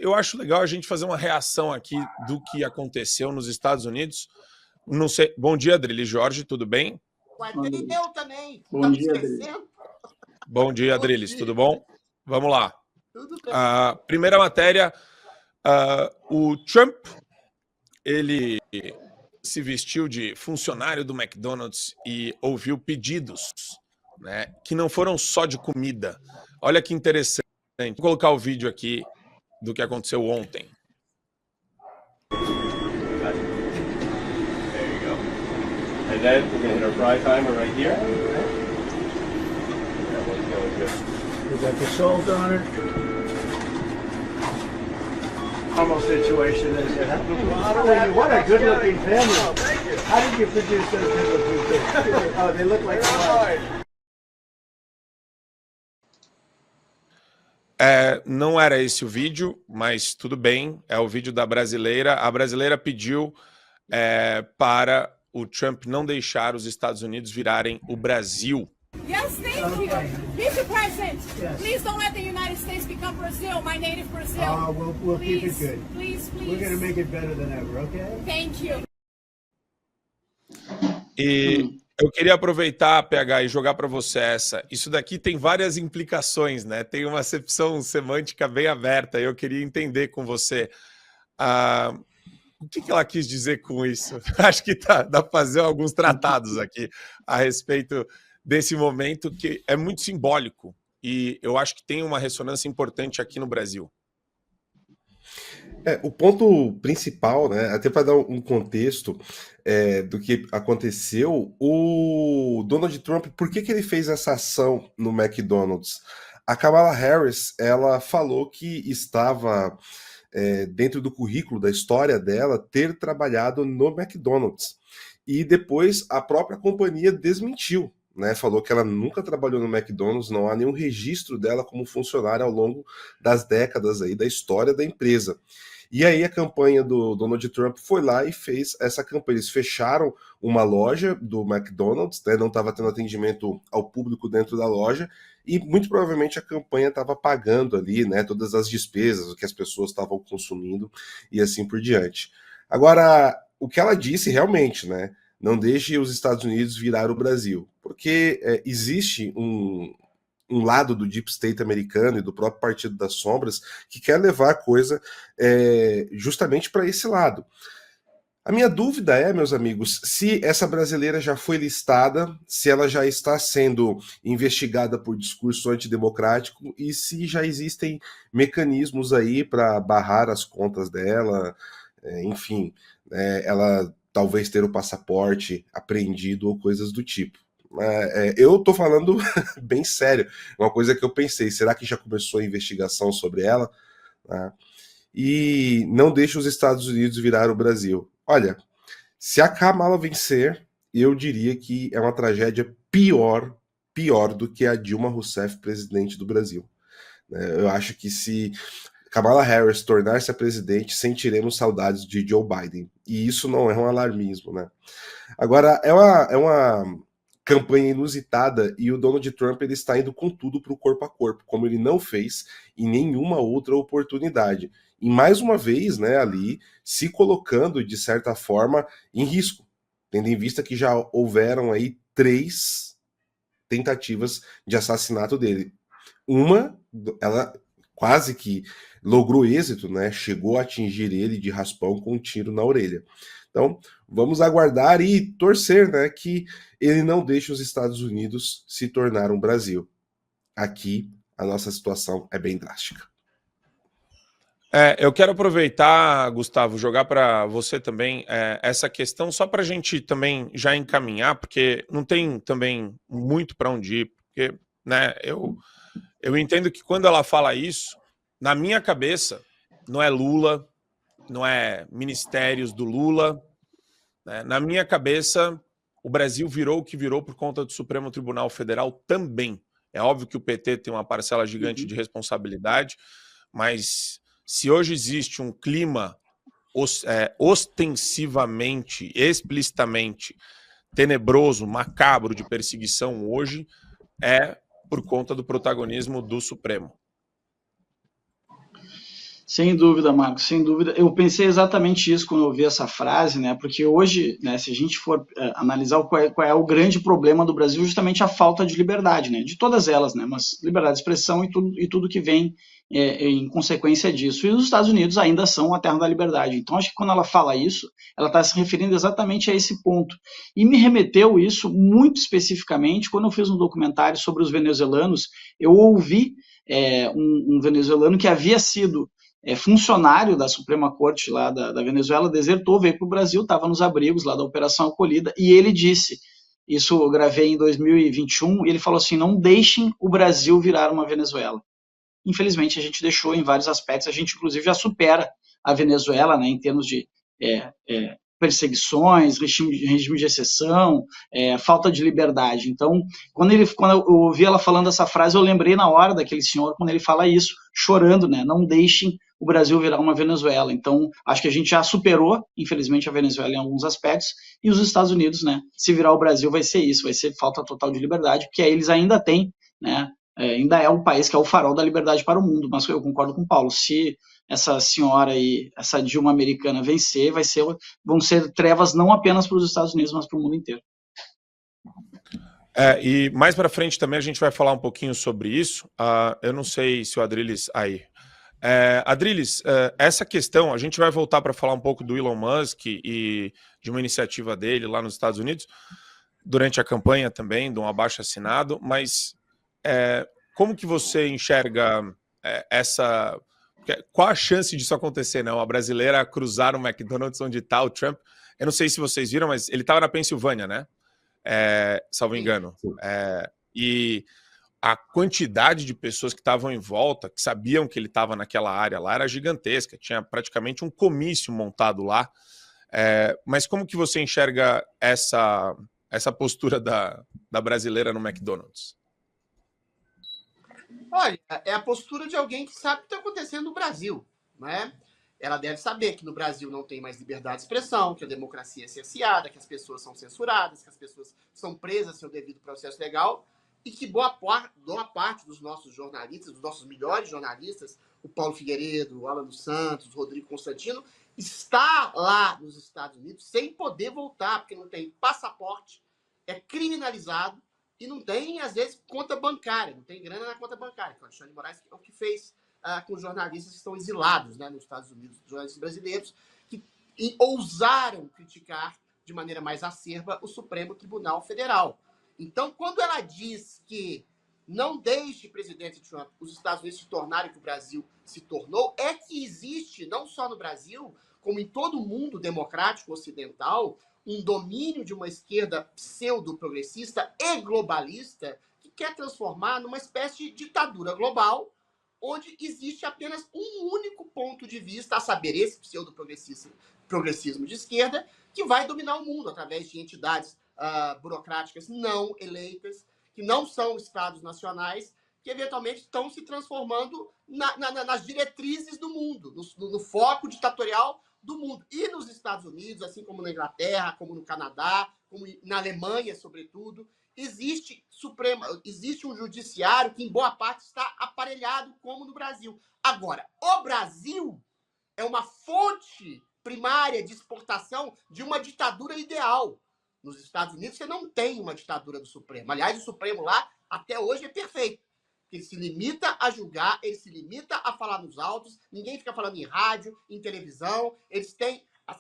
eu acho legal a gente fazer uma reação aqui do que aconteceu nos Estados Unidos. Não sei. Bom dia, Adriles Jorge, tudo bem? Tem eu também. Bom dia, Adriles. Bom dia, Adriles, tudo bom? Vamos lá. Tudo bem. Primeira matéria, o Trump, ele se vestiu de funcionário do McDonald's e ouviu pedidos, né, que não foram só de comida. Olha que interessante. Vou colocar o vídeo aqui do que aconteceu ontem. And then we're going to hit our fry timer right here. We got the salt on it. Normal situation is you have to. What a good-looking family. How did you produce those good-looking kids? Oh, they look like Não era esse o vídeo, mas tudo bem. É o vídeo da brasileira. A brasileira pediu para o Trump não deixar os Estados Unidos virarem o Brasil. Yes, thank you. Mr. President, please don't let the United States become Brazil, my native Brazil. We'll keep it good. Please. We're going to make it better than ever, okay? Thank you. E eu queria aproveitar, PH, e jogar para você essa. Isso daqui tem várias implicações, né? Tem uma acepção semântica bem aberta. Eu queria entender com você o que ela quis dizer com isso. Acho que dá para fazer alguns tratados aqui a respeito desse momento que é muito simbólico e eu acho que tem uma ressonância importante aqui no Brasil. O ponto principal, né, até para dar um contexto do que aconteceu, o Donald Trump, por que ele fez essa ação no McDonald's? A Kamala Harris, ela falou que estava dentro do currículo da história dela ter trabalhado no McDonald's. E depois a própria companhia desmentiu, né? Falou que ela nunca trabalhou no McDonald's, não há nenhum registro dela como funcionária ao longo das décadas aí da história da empresa. E aí a campanha do Donald Trump foi lá e fez essa campanha. Eles fecharam uma loja do McDonald's, né? Não estava tendo atendimento ao público dentro da loja, e muito provavelmente a campanha estava pagando ali, né, todas as despesas, o que as pessoas estavam consumindo e assim por diante. Agora, o que ela disse realmente, né, não deixe os Estados Unidos virar o Brasil, porque existe um lado do Deep State americano e do próprio Partido das Sombras que quer levar a coisa justamente para esse lado. A minha dúvida é, meus amigos, se essa brasileira já foi listada, se ela já está sendo investigada por discurso antidemocrático e se já existem mecanismos aí para barrar as contas dela, enfim, ela talvez ter o passaporte apreendido ou coisas do tipo. Eu tô falando bem sério, uma coisa que eu pensei, será que já começou a investigação sobre ela? E não deixe os Estados Unidos virar o Brasil. Olha, se a Kamala vencer, eu diria que é uma tragédia pior do que a Dilma Rousseff presidente do Brasil. Eu acho que se Kamala Harris tornar-se a presidente, sentiremos saudades de Joe Biden. E isso não é um alarmismo, né? Agora, é uma campanha inusitada e o Donald Trump ele está indo com tudo para o corpo a corpo, como ele não fez em nenhuma outra oportunidade. E mais uma vez, né, ali, se colocando, de certa forma, em risco, tendo em vista que já houveram aí 3 tentativas de assassinato dele. Uma, ela quase que logrou êxito, né, chegou a atingir ele de raspão com um tiro na orelha. Então, vamos aguardar e torcer, né, que ele não deixe os Estados Unidos se tornar um Brasil. Aqui, a nossa situação é bem drástica. Eu quero aproveitar, Gustavo, jogar para você também essa questão, só para a gente também já encaminhar, porque não tem também muito para onde ir, porque, né, eu entendo que quando ela fala isso, na minha cabeça, não é Lula, não é ministérios do Lula, né? Na minha cabeça, o Brasil virou o que virou por conta do Supremo Tribunal Federal também. É óbvio que o PT tem uma parcela gigante de responsabilidade, mas se hoje existe um clima ostensivamente, explicitamente tenebroso, macabro de perseguição hoje, é por conta do protagonismo do Supremo. Sem dúvida, Marcos, sem dúvida. Eu pensei exatamente isso quando eu ouvi essa frase, né? Porque hoje, né, se a gente for analisar qual é o grande problema do Brasil, justamente a falta de liberdade, né? De todas elas, né? Mas liberdade de expressão e tudo que vem em consequência disso. E os Estados Unidos ainda são a terra da liberdade. Então, acho que quando ela fala isso, ela está se referindo exatamente a esse ponto. E me remeteu isso muito especificamente quando eu fiz um documentário sobre os venezuelanos. Eu ouvi um venezuelano que havia sido funcionário da Suprema Corte lá da Venezuela, desertou, veio para o Brasil, estava nos abrigos lá da Operação Acolhida, e ele disse, isso eu gravei em 2021, e ele falou assim, não deixem o Brasil virar uma Venezuela. Infelizmente, a gente deixou em vários aspectos, a gente inclusive já supera a Venezuela, né, em termos de perseguições, regime de exceção, falta de liberdade. Então, quando eu ouvi ela falando essa frase, eu lembrei na hora daquele senhor, quando ele fala isso, chorando, né, não deixem o Brasil virar uma Venezuela. Então, acho que a gente já superou, infelizmente, a Venezuela em alguns aspectos, e os Estados Unidos, né, se virar o Brasil vai ser isso, vai ser falta total de liberdade, porque aí eles ainda têm, né, ainda é um país que é o farol da liberdade para o mundo, mas eu concordo com o Paulo, se essa senhora aí, essa Dilma americana vencer, vão ser trevas não apenas para os Estados Unidos, mas para o mundo inteiro. E mais para frente também a gente vai falar um pouquinho sobre isso. Eu não sei se o Adriles aí. Adriles, essa questão, a gente vai voltar para falar um pouco do Elon Musk e de uma iniciativa dele lá nos Estados Unidos, durante a campanha também, de um abaixo-assinado, mas como que você enxerga essa... Qual a chance disso acontecer, né? Uma brasileira cruzar o McDonald's onde está o Trump? Eu não sei se vocês viram, mas ele estava na Pensilvânia, né? Salvo engano. E a quantidade de pessoas que estavam em volta, que sabiam que ele estava naquela área lá, era gigantesca. Tinha praticamente um comício montado lá. Mas como que você enxerga essa postura da brasileira no McDonald's? Olha, é a postura de alguém que sabe o que está acontecendo no Brasil, né? Ela deve saber que no Brasil não tem mais liberdade de expressão, que a democracia é cerceada, que as pessoas são censuradas, que as pessoas são presas sem o devido processo legal e que boa parte dos nossos jornalistas, dos nossos melhores jornalistas, o Paulo Figueiredo, o Alan dos Santos, o Rodrigo Constantino, está lá nos Estados Unidos sem poder voltar, porque não tem passaporte, é criminalizado, e não tem, às vezes, conta bancária, não tem grana na conta bancária, que o Alexandre de Moraes é o que fez com os jornalistas que estão exilados, né, nos Estados Unidos, jornalistas brasileiros, que ousaram criticar de maneira mais acerba o Supremo Tribunal Federal. Então, quando ela diz que não deixe, presidente Trump, os Estados Unidos se tornarem o que o Brasil se tornou, é que existe, não só no Brasil, como em todo o mundo democrático ocidental, um domínio de uma esquerda pseudo-progressista e globalista que quer transformar numa espécie de ditadura global, onde existe apenas um único ponto de vista, a saber, esse pseudo-progressismo de esquerda, que vai dominar o mundo através de entidades burocráticas não eleitas, que não são estados nacionais, que eventualmente estão se transformando nas diretrizes do mundo, no foco ditatorial do mundo. E nos Estados Unidos, assim como na Inglaterra, como no Canadá, como na Alemanha, sobretudo, existe um judiciário que, em boa parte, está aparelhado, como no Brasil. Agora, o Brasil é uma fonte primária de exportação de uma ditadura ideal. Nos Estados Unidos, você não tem uma ditadura do Supremo. Aliás, o Supremo lá, até hoje, é perfeito. Ele se limita a julgar, ele se limita a falar nos autos, ninguém fica falando em rádio, em televisão.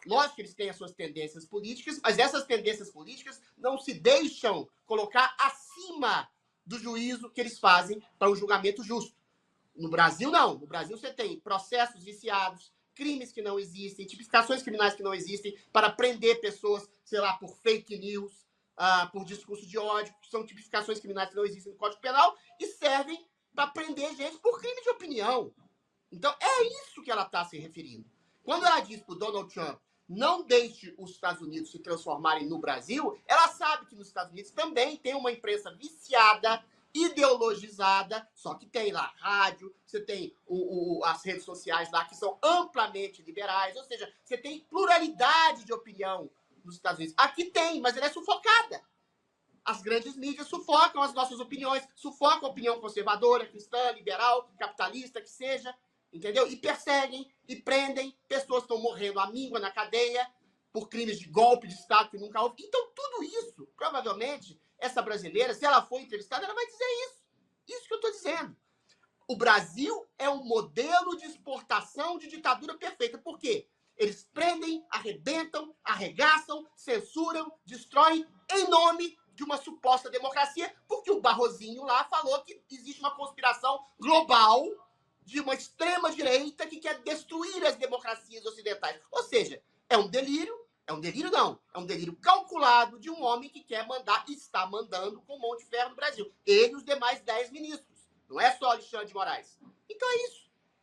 Lógico que eles têm as suas tendências políticas, mas essas tendências políticas não se deixam colocar acima do juízo que eles fazem para um julgamento justo. No Brasil, não. No Brasil, você tem processos viciados, crimes que não existem, tipificações criminais que não existem para prender pessoas, sei lá, por fake news, por discurso de ódio, que são tipificações criminais que não existem no Código Penal e servem para prender gente por crime de opinião. Então, é isso que ela está se referindo. Quando ela diz para o Donald Trump não deixe os Estados Unidos se transformarem no Brasil, ela sabe que nos Estados Unidos também tem uma imprensa viciada, ideologizada, só que tem lá rádio, você tem as redes sociais lá que são amplamente liberais, ou seja, você tem pluralidade de opinião nos Estados Unidos. Aqui tem, mas ela é sufocada. As grandes mídias sufocam as nossas opiniões, sufocam a opinião conservadora, cristã, liberal, capitalista, que seja. entendeu? E perseguem, e prendem, pessoas estão morrendo à míngua na cadeia por crimes de golpe de Estado que nunca houve. Então, tudo isso, provavelmente, essa brasileira, se ela for entrevistada, ela vai dizer isso. Isso que eu estou dizendo. O Brasil é um modelo de exportação de ditadura perfeita. Por quê? Eles prendem, arrebentam, arregaçam, censuram, destroem em nome de uma suposta democracia, porque o Barrosinho lá falou que existe uma conspiração global de uma extrema-direita que quer destruir as democracias ocidentais. Ou seja, é um delírio calculado de um homem que quer mandar, está mandando com mão de ferro no Brasil. Ele e os demais 10 ministros. Não é só Alexandre de Moraes. Então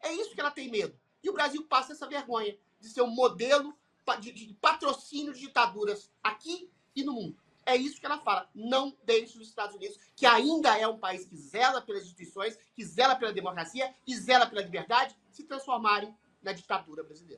é isso que ela tem medo. E o Brasil passa essa vergonha de ser um modelo de patrocínio de ditaduras aqui e no mundo. É isso que ela fala. Não deixe os Estados Unidos, que ainda é um país que zela pelas instituições, que zela pela democracia e zela pela liberdade, se transformarem na ditadura brasileira.